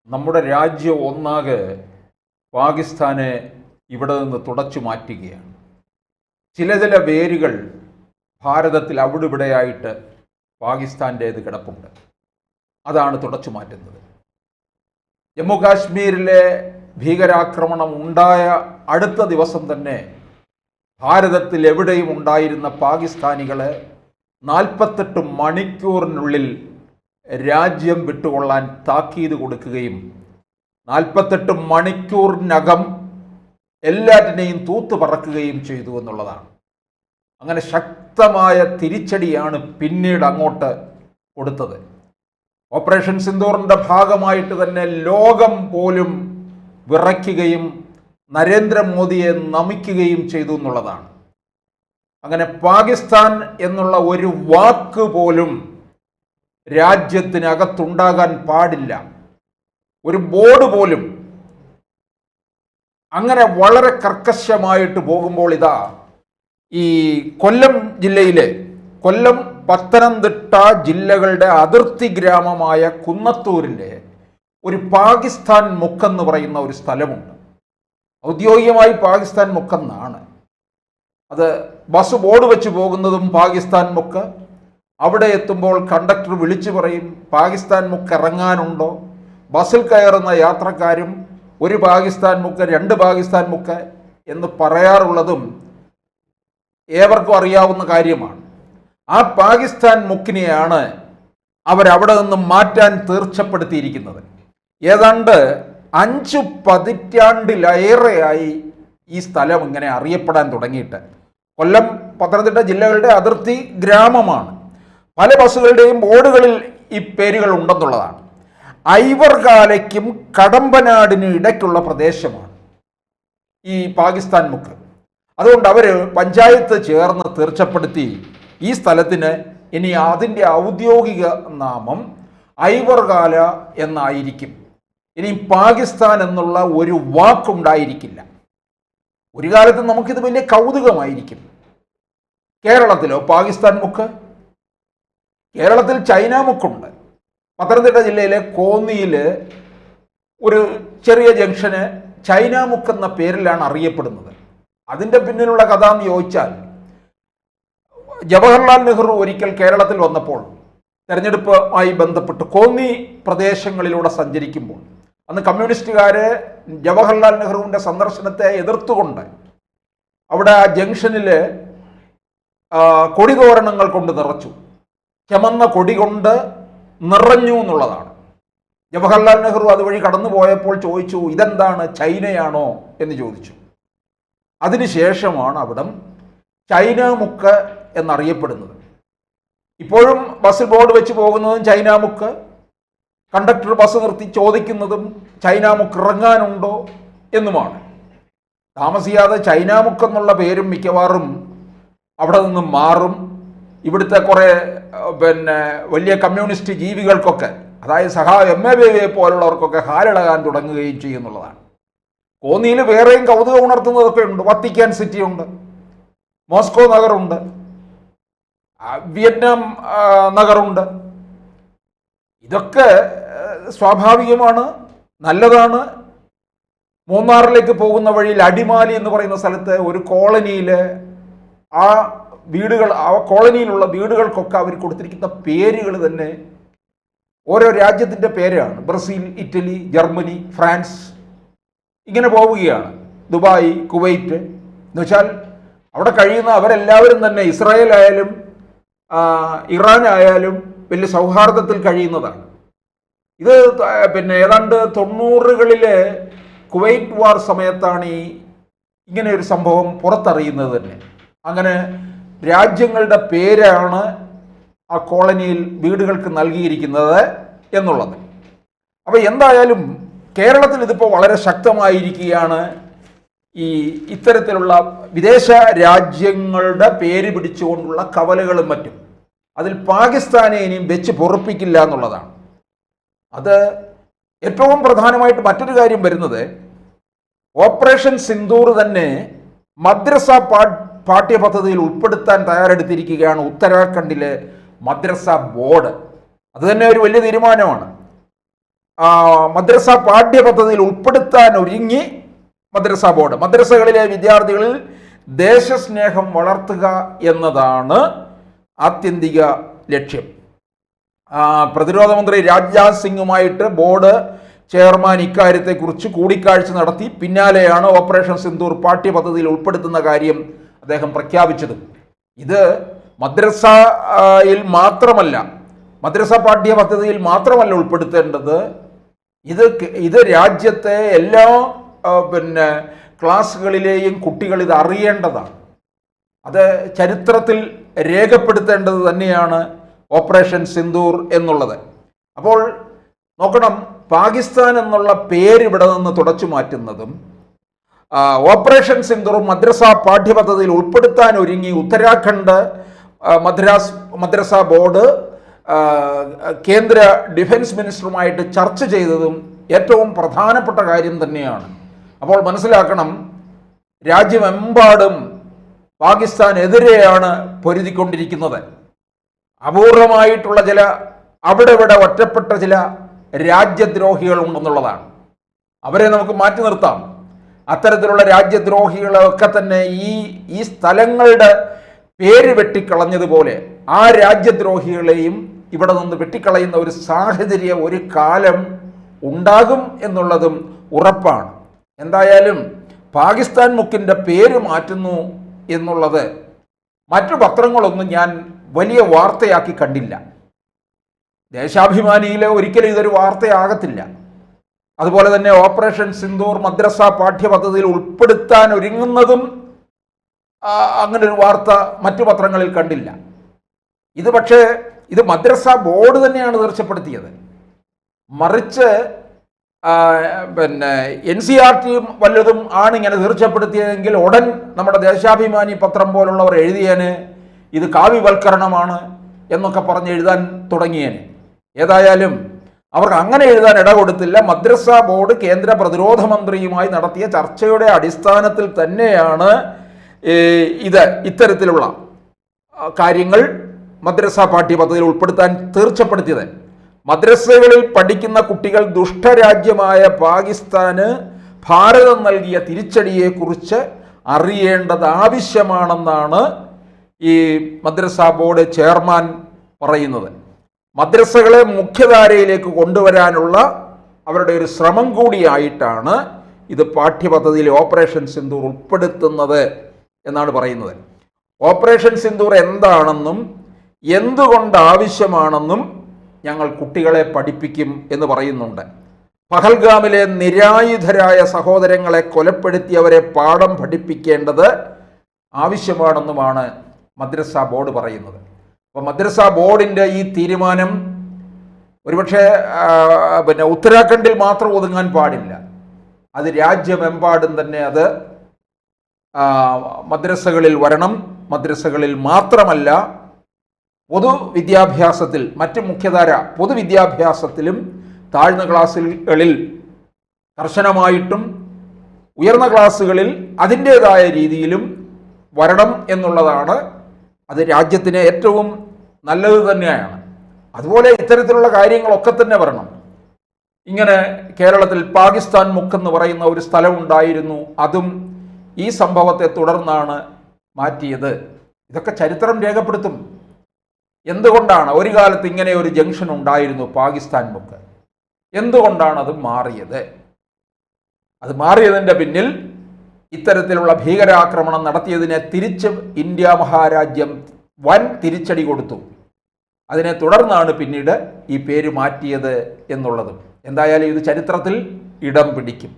നമ്മുടെ രാജ്യം ഒന്നാകെ പാകിസ്ഥാനെ ഇവിടെ നിന്ന് തുടച്ചു മാറ്റുകയാണ്. ചില വേരുകൾ ഭാരതത്തിൽ അവിടെ ഇവിടെയായിട്ട് പാകിസ്ഥാൻ്റേത് കിടപ്പുണ്ട്. അതാണ് തുടച്ചു മാറ്റുന്നത്. ജമ്മു കാശ്മീരിലെ ഭീകരാക്രമണം ഉണ്ടായ അടുത്ത ദിവസം തന്നെ ഭാരതത്തിൽ എവിടെയും ഉണ്ടായിരുന്ന പാകിസ്ഥാനികളെ 48 മണിക്കൂറിനുള്ളിൽ രാജ്യം വിട്ടുകൊള്ളാൻ താക്കീത് കൊടുക്കുകയും 48 മണിക്കൂറിനകം എല്ലാറ്റിനെയും തൂത്തു പറക്കുകയും ചെയ്തു എന്നുള്ളതാണ്. അങ്ങനെ ശക്തമായ തിരിച്ചടിയാണ് പിന്നീട് അങ്ങോട്ട് കൊടുത്തത്. ഓപ്പറേഷൻ സിന്ദൂറിൻ്റെ ഭാഗമായിട്ട് തന്നെ ലോകം പോലും വിറയ്ക്കുകയും നരേന്ദ്രമോദിയെ നമിക്കുകയും ചെയ്തു എന്നുള്ളതാണ്. അങ്ങനെ പാകിസ്ഥാൻ എന്നുള്ള ഒരു വാക്ക് പോലും രാജ്യത്തിനകത്തുണ്ടാകാൻ പാടില്ല, ഒരു ബോർഡ് പോലും. അങ്ങനെ വളരെ കർക്കശമായിട്ട് പോകുമ്പോൾ ഇതാ ഈ കൊല്ലം ജില്ലയിലെ കൊല്ലം പത്തനംതിട്ട ജില്ലകളുടെ അതിർത്തി ഗ്രാമമായ കുന്നത്തൂരിൻ്റെ ഒരു പാകിസ്ഥാൻ മുക്കെന്ന് പറയുന്ന ഒരു സ്ഥലമുണ്ട്. ഔദ്യോഗികമായി പാകിസ്ഥാൻ മുക്കെന്നാണ്. അത് ബസ് ബോർഡ് വെച്ച് പോകുന്നതും പാകിസ്ഥാൻ മുക്ക്. അവിടെ എത്തുമ്പോൾ കണ്ടക്ടർ വിളിച്ചു പറയും പാകിസ്ഥാൻ മുക്ക് ഇറങ്ങാനുണ്ടോ. ബസ്സിൽ കയറുന്ന യാത്രക്കാരും ഒരു പാകിസ്ഥാൻ മുക്ക്, 2 പാകിസ്ഥാൻ മുക്ക് എന്ന് പറയാറുള്ളതും ഏവർക്കും അറിയാവുന്ന കാര്യമാണ്. ആ പാകിസ്ഥാൻ മുക്കിനെയാണ് അവരവിടെ നിന്ന് മാറ്റാൻ തീർച്ചപ്പെടുത്തിയിരിക്കുന്നത്. ഏതാണ്ട് 5 പതിറ്റാണ്ടിലേറെയായി ഈ സ്ഥലം ഇങ്ങനെ അറിയപ്പെടാൻ തുടങ്ങിയിട്ട്. കൊല്ലം പത്തനംതിട്ട ജില്ലകളുടെ അതിർത്തി ഗ്രാമമാണ്. പല ബസ്സുകളുടെയും ബോർഡുകളിൽ ഈ പേരുകൾ ഉണ്ടെന്നുള്ളതാണ്. ഐവർകാലയ്ക്കും കടമ്പനാടിനും ഇടയ്ക്കുള്ള പ്രദേശമാണ് ഈ പാകിസ്ഥാൻ മുക്ക്. അതുകൊണ്ട് അവർ പഞ്ചായത്ത് ചേർന്ന് തീർച്ചപ്പെടുത്തി ഈ സ്ഥലത്തിന് ഇനി അതിൻ്റെ ഔദ്യോഗിക നാമം ഐവർകാല എന്നായിരിക്കും. ഇനി പാകിസ്ഥാൻ എന്നുള്ള ഒരു വാക്കുണ്ടായിരിക്കില്ല. ഒരു കാലത്ത് നമുക്കിത് വലിയ കൗതുകമായിരിക്കും. കേരളത്തിലോ പാകിസ്ഥാൻ മുക്ക്? കേരളത്തിൽ ചൈന മുക്കുണ്ട്. പത്തനംതിട്ട ജില്ലയിലെ കോന്നിയിൽ ഒരു ചെറിയ ജംഗ്ഷന് ചൈന മുക്ക് എന്ന പേരിലാണ് അറിയപ്പെടുന്നത്. അതിൻ്റെ പിന്നിലുള്ള കഥ എന്ന് ചോദിച്ചാൽ, ജവഹർലാൽ നെഹ്റു ഒരിക്കൽ കേരളത്തിൽ വന്നപ്പോൾ തെരഞ്ഞെടുപ്പുമായി ബന്ധപ്പെട്ട് കോന്നി പ്രദേശങ്ങളിലൂടെ സഞ്ചരിക്കുമ്പോൾ അന്ന് കമ്മ്യൂണിസ്റ്റുകാർ ജവഹർലാൽ നെഹ്റുവിൻ്റെ സന്ദർശനത്തെ എതിർത്തുകൊണ്ട് അവിടെ ആ ജംഗ്ഷനിൽ കൊടിതോരണങ്ങൾ കൊണ്ട് നിറച്ചു. ചുമന്ന കൊടി കൊണ്ട് നിറഞ്ഞു എന്നുള്ളതാണ്. ജവഹർലാൽ നെഹ്റു അതുവഴി കടന്നു പോയപ്പോൾ ചോദിച്ചു, ഇതെന്താണ്, ചൈനയാണോ എന്ന് ചോദിച്ചു. അതിനുശേഷമാണ് അവിടം ചൈന മുക്ക് എന്നറിയപ്പെടുന്നത്. ഇപ്പോഴും ബസ്സിൽ ബോർഡ് വെച്ച് പോകുന്നതും ചൈന മുക്ക്, കണ്ടക്ടർ ബസ് നിർത്തി ചോദിക്കുന്നതും ചൈന മുക്ക് ഇറങ്ങാനുണ്ടോ എന്നുമാണ്. താമസിയാതെ ചൈന മുക്ക് എന്നുള്ള പേരും മിക്കവാറും അവിടെ നിന്ന് മാറും. ഇവിടുത്തെ കുറേ വലിയ കമ്മ്യൂണിസ്റ്റ് ജീവികൾക്കൊക്കെ, അതായത് സഹാവ് എം എ ബേബിയെ പോലുള്ളവർക്കൊക്കെ ഹാലിളകാൻ തുടങ്ങുകയും ചെയ്യുന്നുള്ളതാണ്. കോന്നിയിൽ വേറെയും കൗതുകം ഉണർത്തുന്നതൊക്കെ ഉണ്ട്. വത്തിക്കാൻ സിറ്റി ഉണ്ട്, മോസ്കോ നഗറുണ്ട്, വിയറ്റ്നാം നഗറുണ്ട്. ഇതൊക്കെ സ്വാഭാവികമാണ്, നല്ലതാണ്. മൂന്നാറിലേക്ക് പോകുന്ന വഴിയിൽ അടിമാലി എന്ന് പറയുന്ന സ്ഥലത്ത് ഒരു കോളനിയിൽ ആ വീടുകൾ, ആ കോളനിയിലുള്ള വീടുകൾക്കൊക്കെ അവർ കൊടുത്തിരിക്കുന്ന പേരുകൾ തന്നെ ഓരോ രാജ്യത്തിൻ്റെ പേരാണ്. ബ്രസീൽ, ഇറ്റലി, ജർമ്മനി, ഫ്രാൻസ്, ഇങ്ങനെ പോവുകയാണ്. ദുബായ്, കുവൈറ്റ് എന്ന് വെച്ചാൽ അവിടെ കഴിയുന്ന അവരെല്ലാവരും തന്നെ ഇസ്രായേൽ ആയാലും ഇറാൻ ആയാലും വലിയ സൗഹാർദ്ദത്തിൽ കഴിയുന്നതാണ്. ഇത് ഏതാണ്ട് 90കളിലെ കുവൈറ്റ് വാർ സമയത്താണ് ഇങ്ങനെ ഒരു സംഭവം പുറത്തറിയുന്നത് തന്നെ. അങ്ങനെ രാജ്യങ്ങളുടെ പേരാണ് ആ കോളനിയിൽ വീടുകൾക്ക് നൽകിയിരിക്കുന്നത് എന്നുള്ളത്. അപ്പോൾ എന്തായാലും കേരളത്തിൽ ഇതിപ്പോൾ വളരെ ശക്തമായിരിക്കുകയാണ്. ഇത്തരത്തിലുള്ള വിദേശ രാജ്യങ്ങളുടെ പേര് പിടിച്ചുകൊണ്ടുള്ള കവലകളും മറ്റും. അതിൽ പാകിസ്ഥാനെ ഇനിയും വെച്ച് പൊറുപ്പിക്കില്ല എന്നുള്ളതാണ്. അത് ഏറ്റവും പ്രധാനമായിട്ട് മറ്റൊരു കാര്യം വരുന്നത്, ഓപ്പറേഷൻ സിന്ദൂർ തന്നെ മദ്രസ പാഠ്യപദ്ധതിയിൽ ഉൾപ്പെടുത്താൻ തയ്യാറെടുത്തിരിക്കുകയാണ് ഉത്തരാഖണ്ഡിലെ മദ്രസ ബോർഡ്. അത് തന്നെ ഒരു വലിയ തീരുമാനമാണ്. മദ്രസ പാഠ്യപദ്ധതിയിൽ ഉൾപ്പെടുത്താൻ ഒരുങ്ങി മദ്രസ ബോർഡ്. മദ്രസകളിലെ വിദ്യാർത്ഥികളിൽ ദേശസ്നേഹം വളർത്തുക എന്നതാണ് ആത്യന്തിക ലക്ഷ്യം. പ്രതിരോധ മന്ത്രി രാജ്നാഥ് സിംഗുമായിട്ട് ബോർഡ് ചെയർമാൻ ഇക്കാര്യത്തെക്കുറിച്ച് കൂടിക്കാഴ്ച നടത്തി. പിന്നാലെയാണ് ഓപ്പറേഷൻ സിന്ദൂർ പാഠ്യപദ്ധതിയിൽ ഉൾപ്പെടുത്തുന്ന കാര്യം അദ്ദേഹം പ്രഖ്യാപിച്ചത്. ഇത് മദ്രസയിൽ മാത്രമല്ല, മദ്രസ പാഠ്യപദ്ധതിയിൽ മാത്രമല്ല ഉൾപ്പെടുത്തേണ്ടത്, ഇത് രാജ്യത്തെ എല്ലാ ക്ലാസ്സുകളിലെയും കുട്ടികൾ ഇത് അറിയേണ്ടതാണ്. അത് ചരിത്രത്തിൽ രേഖപ്പെടുത്തേണ്ടത് തന്നെയാണ് ഓപ്പറേഷൻ സിന്ദൂർ എന്നുള്ളത്. അപ്പോൾ നോക്കണം, പാകിസ്ഥാൻ എന്നുള്ള പേര് ഇവിടെ നിന്ന് തുടച്ചു മാറ്റുന്നതും ഓപ്പറേഷൻ സിന്ദൂർ മദ്രസ പാഠ്യപദ്ധതിയിൽ ഉൾപ്പെടുത്താൻ ഒരുങ്ങി ഉത്തരാഖണ്ഡ് മദ്രസ ബോർഡ് കേന്ദ്ര ഡിഫൻസ് മിനിസ്റ്ററുമായിട്ട് ചർച്ച ചെയ്തതും ഏറ്റവും പ്രധാനപ്പെട്ട കാര്യം തന്നെയാണ്. അപ്പോൾ മനസ്സിലാക്കണം, രാജ്യമെമ്പാടും പാകിസ്ഥാനെതിരെയാണ് പൊരുതിക്കൊണ്ടിരിക്കുന്നത്. അപൂർവമായിട്ടുള്ള ചില അവിടെ ഇവിടെ ഒറ്റപ്പെട്ട ചില രാജ്യദ്രോഹികൾ ഉണ്ടെന്നുള്ളതാണ്. അവരെ നമുക്ക് മാറ്റി നിർത്താം. അത്തരത്തിലുള്ള രാജ്യദ്രോഹികളൊക്കെ തന്നെ ഈ സ്ഥലങ്ങളുടെ പേര് വെട്ടിക്കളഞ്ഞതുപോലെ ആ രാജ്യദ്രോഹികളെയും ഇവിടെ നിന്ന് വെട്ടിക്കളയുന്ന ഒരു സാഹചര്യം ഒരു കാലം ഉണ്ടാകും എന്നുള്ളതും ഉറപ്പാണ്. എന്തായാലും പാകിസ്ഥാൻ മുക്കിൻ്റെ പേര് മാറ്റുന്നു എന്നുള്ളത് മറ്റു പത്രങ്ങളൊന്നും ഞാൻ വലിയ വാർത്തയാക്കി കണ്ടില്ല. ദേശാഭിമാനിയിൽ ഒരിക്കലും ഇതൊരു വാർത്തയാകത്തില്ല. അതുപോലെ തന്നെ ഓപ്പറേഷൻ സിന്ദൂർ മദ്രസ പാഠ്യപദ്ധതിയിൽ ഉൾപ്പെടുത്താൻ ഒരുങ്ങുന്നതും അങ്ങനൊരു വാർത്ത മറ്റു പത്രങ്ങളിൽ കണ്ടില്ല. പക്ഷേ ഇത് മദ്രസ ബോർഡ് തന്നെയാണ് തീർച്ചപ്പെടുത്തിയത്. മറിച്ച് NCERT വല്ലതും ആണ് ഇങ്ങനെ തീർച്ചപ്പെടുത്തിയതെങ്കിൽ ഉടൻ നമ്മുടെ ദേശാഭിമാനി പത്രം പോലുള്ളവർ എഴുതിയേന് ഇത് കാവ്യവൽക്കരണമാണ് എന്നൊക്കെ പറഞ്ഞ് എഴുതാൻ തുടങ്ങിയേനെ. ഏതായാലും അവർക്ക് അങ്ങനെ എഴുതാൻ ഇട കൊടുത്തില്ല. മദ്രസ ബോർഡ് കേന്ദ്ര പ്രതിരോധ മന്ത്രിയുമായി നടത്തിയ ചർച്ചയുടെ അടിസ്ഥാനത്തിൽ തന്നെയാണ് ഇത്തരത്തിലുള്ള കാര്യങ്ങൾ മദ്രസ പാഠ്യപദ്ധതിയിൽ ഉൾപ്പെടുത്താൻ തീർച്ചപ്പെടുത്തിയത്. മദ്രസകളിൽ പഠിക്കുന്ന കുട്ടികൾ ദുഷ്ടരാജ്യമായ പാകിസ്ഥാന് ഭാരതം നൽകിയ തിരിച്ചടിയെക്കുറിച്ച് അറിയേണ്ടത് ആവശ്യമാണെന്നാണ് ഈ മദ്രസ ബോർഡ് ചെയർമാൻ പറയുന്നത്. മദ്രസകളെ മുഖ്യധാരയിലേക്ക് കൊണ്ടുവരാനുള്ള അവരുടെ ഒരു ശ്രമം കൂടിയായിട്ടാണ് ഇത് പാഠ്യപദ്ധതിയിൽ ഓപ്പറേഷൻ സിന്ദൂർ ഉൾപ്പെടുത്തുന്നത് എന്നാണ് പറയുന്നത്. ഓപ്പറേഷൻ സിന്ദൂർ എന്താണെന്നും എന്തുകൊണ്ട് ആവശ്യമാണെന്നും ഞങ്ങൾ കുട്ടികളെ പഠിപ്പിക്കും എന്ന് പറയുന്നുണ്ട്. പഹൽഗാമിലെ നിരായുധരായ സഹോദരങ്ങളെ കൊലപ്പെടുത്തിയവരെ പാഠം പഠിപ്പിക്കേണ്ടത് ആവശ്യമാണെന്നുമാണ് മദ്രസ ബോർഡ് പറയുന്നത്. അപ്പോൾ മദ്രസ ബോർഡിൻ്റെ ഈ തീരുമാനം ഒരുപക്ഷെ ഉത്തരാഖണ്ഡിൽ മാത്രം ഒതുങ്ങാൻ പാടില്ല. അത് രാജ്യമെമ്പാടും തന്നെ അത് മദ്രസകളിൽ വരണം. മദ്രസകളിൽ മാത്രമല്ല, പൊതുവിദ്യാഭ്യാസത്തിൽ, മറ്റ് മുഖ്യധാര പൊതുവിദ്യാഭ്യാസത്തിലും താഴ്ന്ന ക്ലാസ്സുകളിൽ കർശനമായിട്ടും ഉയർന്ന ക്ലാസ്സുകളിൽ അതിൻ്റേതായ രീതിയിലും വരണം എന്നുള്ളതാണ്. അത് രാജ്യത്തിന് ഏറ്റവും നല്ലത് തന്നെയാണ്. അതുപോലെ ഇത്തരത്തിലുള്ള കാര്യങ്ങളൊക്കെ തന്നെ വരണം. ഇങ്ങനെ കേരളത്തിൽ പാകിസ്ഥാൻ മുക്കെന്ന് പറയുന്ന ഒരു സ്ഥലമുണ്ടായിരുന്നു. അതും ഈ സംഭവത്തെ തുടർന്നാണ് മാറ്റിയത്. ഇതൊക്കെ ചരിത്രം രേഖപ്പെടുത്തും. എന്തുകൊണ്ടാണ് ഒരു കാലത്ത് ഇങ്ങനെ ഒരു ജംഗ്ഷൻ ഉണ്ടായിരുന്നു പാകിസ്ഥാൻ മുക്ക്? എന്തുകൊണ്ടാണ് അത് മാറിയത്? അത് മാറിയതിൻ്റെ പിന്നിൽ ഇത്തരത്തിലുള്ള ഭീകരാക്രമണം നടത്തിയതിനെ തിരിച്ച് ഇന്ത്യ മഹാരാജ്യം വൻ തിരിച്ചടി കൊടുത്തു. അതിനെ തുടർന്നാണ് പിന്നീട് ഈ പേര് മാറ്റിയത് എന്നുള്ളതും. എന്തായാലും ഇത് ചരിത്രത്തിൽ ഇടം പിടിക്കും.